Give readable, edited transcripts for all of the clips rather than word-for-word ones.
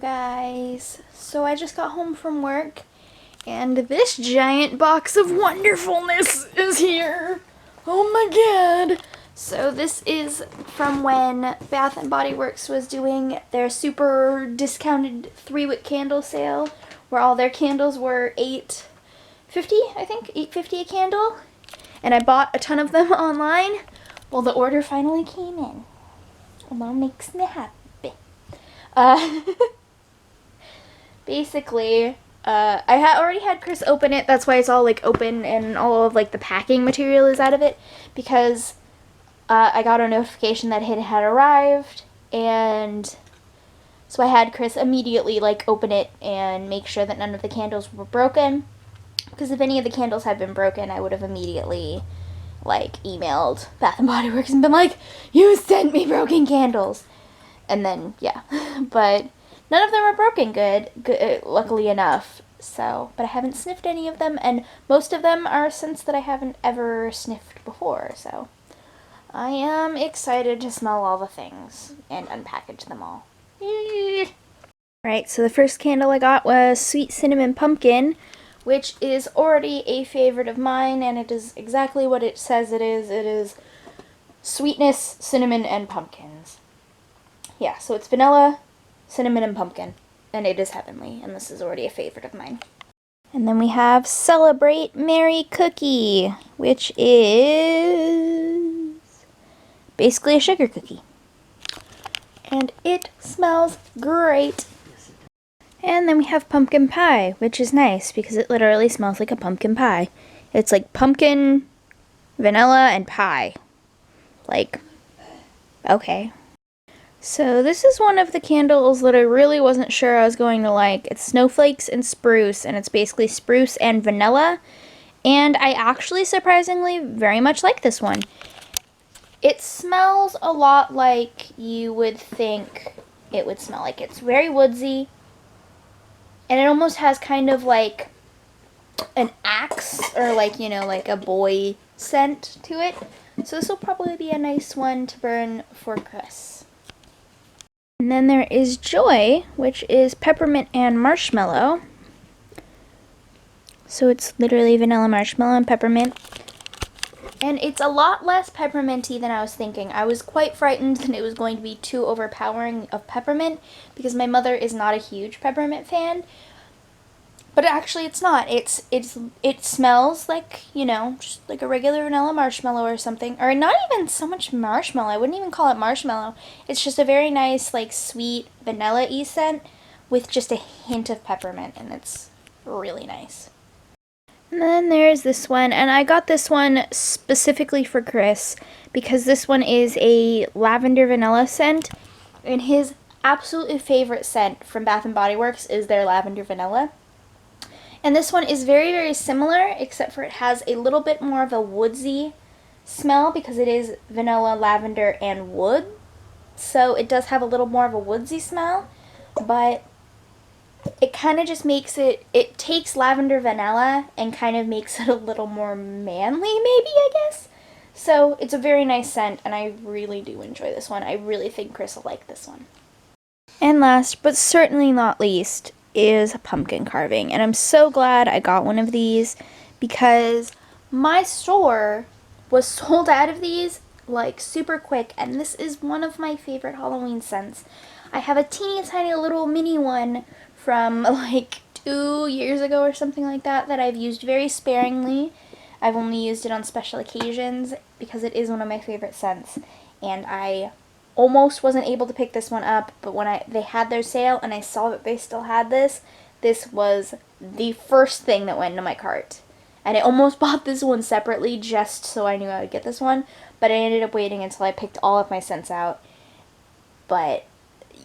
guys. So I just got home from work and this giant box of wonderfulness is here. Oh my god. So this is from when Bath and Body Works was doing their super discounted 3-wick candle sale where all their candles were $8.50, I think, $8.50 a candle. And I bought a ton of them online. Well, the order finally came in. And that makes me happy. Basically, I already had Chris open it. That's why it's all like open and all of like the packing material is out of it, because I got a notification that it had arrived, and so I had Chris immediately like open it and make sure that none of the candles were broken, because if any of the candles had been broken, I would have immediately like emailed Bath and Body Works and been like, you sent me broken candles. And then, yeah, but none of them are broken good, luckily enough. So, but I haven't sniffed any of them, and most of them are scents that I haven't ever sniffed before. So, I am excited to smell all the things and unpackage them all. Right, so the first candle I got was Sweet Cinnamon Pumpkin, which is already a favorite of mine, and it is exactly what it says it is. It is sweetness, cinnamon, and pumpkins. Yeah, so it's vanilla, cinnamon, and pumpkin, and it is heavenly, and this is already a favorite of mine. And then we have Celebrate Merry Cookie, which is basically a sugar cookie. And it smells great. And then we have Pumpkin Pie, which is nice because it literally smells like a pumpkin pie. It's like pumpkin, vanilla, and pie. Like, okay. So this is one of the candles that I really wasn't sure I was going to like. It's Snowflakes and Spruce, and it's basically spruce and vanilla. And I actually surprisingly very much like this one. It smells a lot like you would think it would smell like. It's very woodsy, and it almost has kind of like an axe or like, you know, like a boy scent to it. So this will probably be a nice one to burn for Chris. And then there is Joy, which is peppermint and marshmallow. So it's literally vanilla, marshmallow, and peppermint. And it's a lot less pepperminty than I was thinking. I was quite frightened that it was going to be too overpowering of peppermint because my mother is not a huge peppermint fan. But actually it's not. It smells like, you know, just like a regular vanilla marshmallow or something. Or not even so much marshmallow. I wouldn't even call it marshmallow. It's just a very nice, like, sweet vanilla-y scent with just a hint of peppermint, and it's really nice. And then there's this one, and I got this one specifically for Chris because this one is a lavender vanilla scent, and his absolutely favorite scent from Bath & Body Works is their lavender vanilla. And this one is very, very similar, except for it has a little bit more of a woodsy smell because it is vanilla, lavender, and wood. So it does have a little more of a woodsy smell, but it kind of just makes it takes lavender vanilla and kind of makes it a little more manly, maybe, I guess. So it's a very nice scent, and I really do enjoy this one. I really think Chris will like this one. And last, but certainly not least, is pumpkin carving, and I'm so glad I got one of these because my store was sold out of these like super quick, and this is one of my favorite Halloween scents. I have a teeny tiny little mini one from like 2 years ago or something like that that I've used very sparingly. I've only used it on special occasions because it is one of my favorite scents, and I almost wasn't able to pick this one up, but when they had their sale and I saw that they still had this was the first thing that went into my cart. And I almost bought this one separately just so I knew I would get this one, but I ended up waiting until I picked all of my scents out. But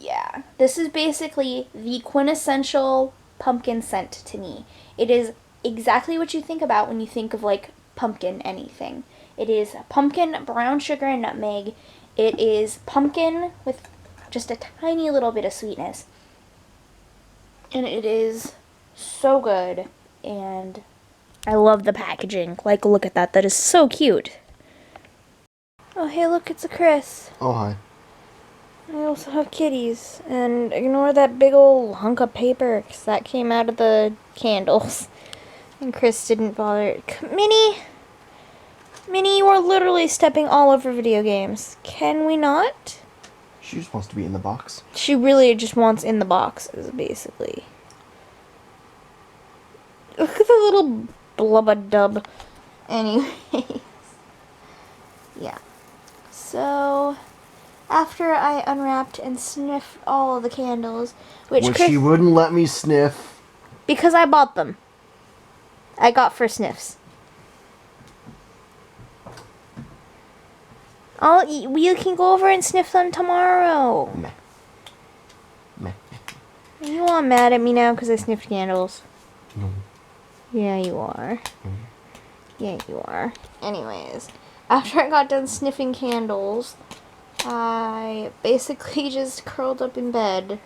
yeah, this is basically the quintessential pumpkin scent to me. It is exactly what you think about when you think of like pumpkin anything. It is pumpkin, brown sugar, and nutmeg. It is pumpkin with just a tiny little bit of sweetness. And it is so good. And I love the packaging. Like, look at that. That is so cute. Oh, hey, look, it's a Chris. Oh, hi. I also have kitties. And ignore that big old hunk of paper, because that came out of the candles. And Chris didn't bother. Minnie, you are literally stepping all over video games. Can we not? She just wants to be in the box. She really just wants in the boxes, basically. Look at the little blubba dub. Anyways. Yeah. So, after I unwrapped and sniffed all of the candles, which she wouldn't let me sniff. Because I bought them. I got for sniffs. You can go over and sniff them tomorrow. Meh. Meh. Are you all mad at me now because I sniffed candles? No. Yeah, you are. Yeah, you are. Anyways, after I got done sniffing candles, I basically just curled up in bed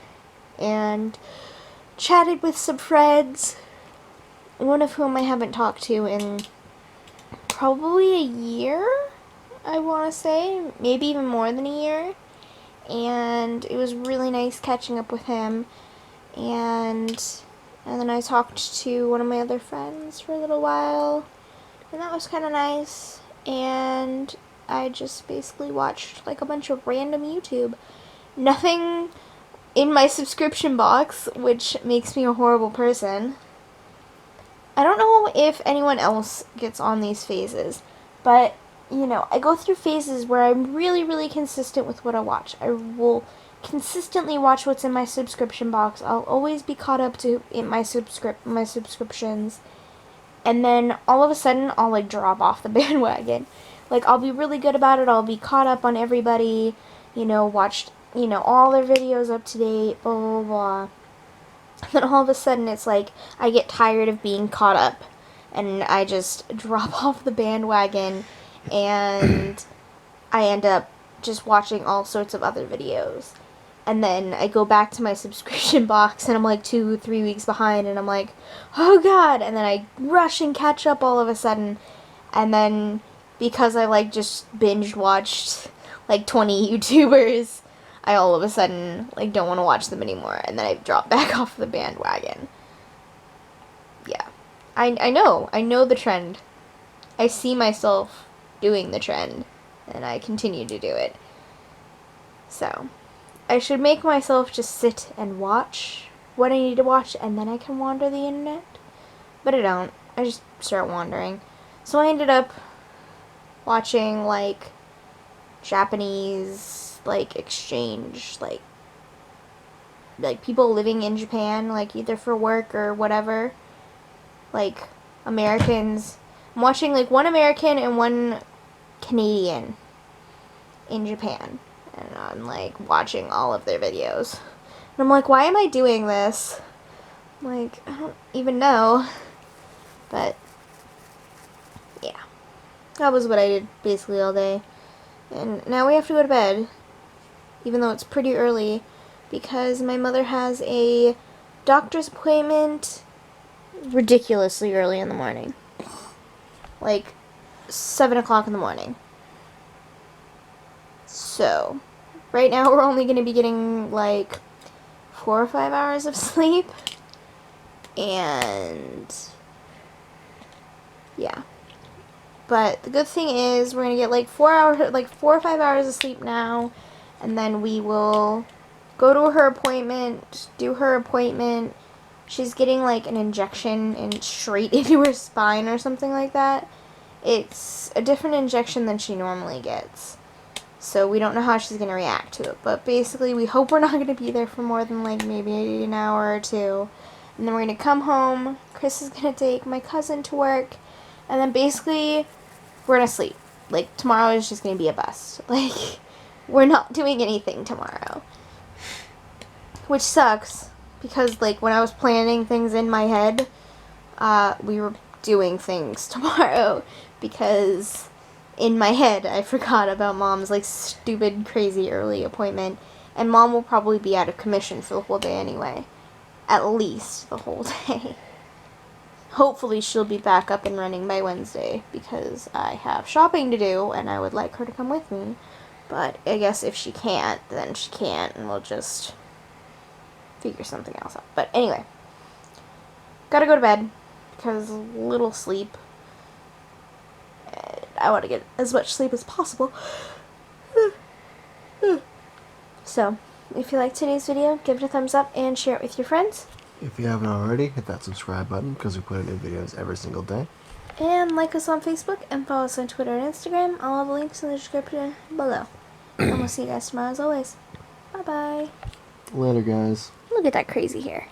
and chatted with some friends, one of whom I haven't talked to in probably a year, I want to say. Maybe even more than a year. And it was really nice catching up with him. And then I talked to one of my other friends for a little while. And that was kind of nice. And I just basically watched like a bunch of random YouTube. Nothing in my subscription box, which makes me a horrible person. I don't know if anyone else gets on these phases, but, you know, I go through phases where I'm really, really consistent with what I watch. I will consistently watch what's in my subscription box. I'll always be caught up to in my subscriptions. And then all of a sudden, I'll like drop off the bandwagon. Like, I'll be really good about it. I'll be caught up on everybody, you know, watched, you know, all their videos up to date, blah, blah, blah. And then all of a sudden, it's like, I get tired of being caught up. And I just drop off the bandwagon. And I end up just watching all sorts of other videos. And then I go back to my subscription box and I'm like 2-3 weeks behind and I'm like, oh god, and then I rush and catch up all of a sudden. And then because I like just binge watched like 20 YouTubers, I all of a sudden like don't want to watch them anymore, and then I drop back off the bandwagon. Yeah. I know the trend. I see myself doing the trend and I continue to do it. So I should make myself just sit and watch what I need to watch, and then I can wander the internet. But I don't. I just start wandering. So I ended up watching, like, Japanese, like, exchange, like people living in Japan, like, either for work or whatever. Like, Americans. I'm watching, like, one American and one Canadian in Japan. And I'm like watching all of their videos. And I'm like, why am I doing this? I'm like, I don't even know. But yeah. That was what I did basically all day. And now we have to go to bed. Even though it's pretty early. Because my mother has a doctor's appointment ridiculously early in the morning. Like 7 o'clock in the morning. So, right now we're only going to be getting like 4 or 5 hours of sleep. And yeah. But the good thing is we're going to get like 4 or 5 hours of sleep now, and then we will go to her appointment, do her appointment. She's getting like an injection straight into her spine or something like that. It's a different injection than she normally gets. So we don't know how she's going to react to it. But basically, we hope we're not going to be there for more than like maybe an hour or two. And then we're going to come home. Chris is going to take my cousin to work. And then basically, we're going to sleep. Like, tomorrow is just going to be a bust. Like, we're not doing anything tomorrow. Which sucks. Because, like, when I was planning things in my head, we were doing things tomorrow. Because in my head, I forgot about Mom's, like, stupid, crazy early appointment. And Mom will probably be out of commission for the whole day anyway. At least the whole day. Hopefully she'll be back up and running by Wednesday, because I have shopping to do, and I would like her to come with me. But I guess if she can't, then she can't, and we'll just figure something else out. But anyway, gotta go to bed because little sleep. I want to get as much sleep as possible. So, if you liked today's video, give it a thumbs up and share it with your friends. If you haven't already, hit that subscribe button because we put out new videos every single day. And like us on Facebook and follow us on Twitter and Instagram. All the links in the description below. And we'll see you guys tomorrow as always. Bye bye. Later, guys. Look at that crazy hair.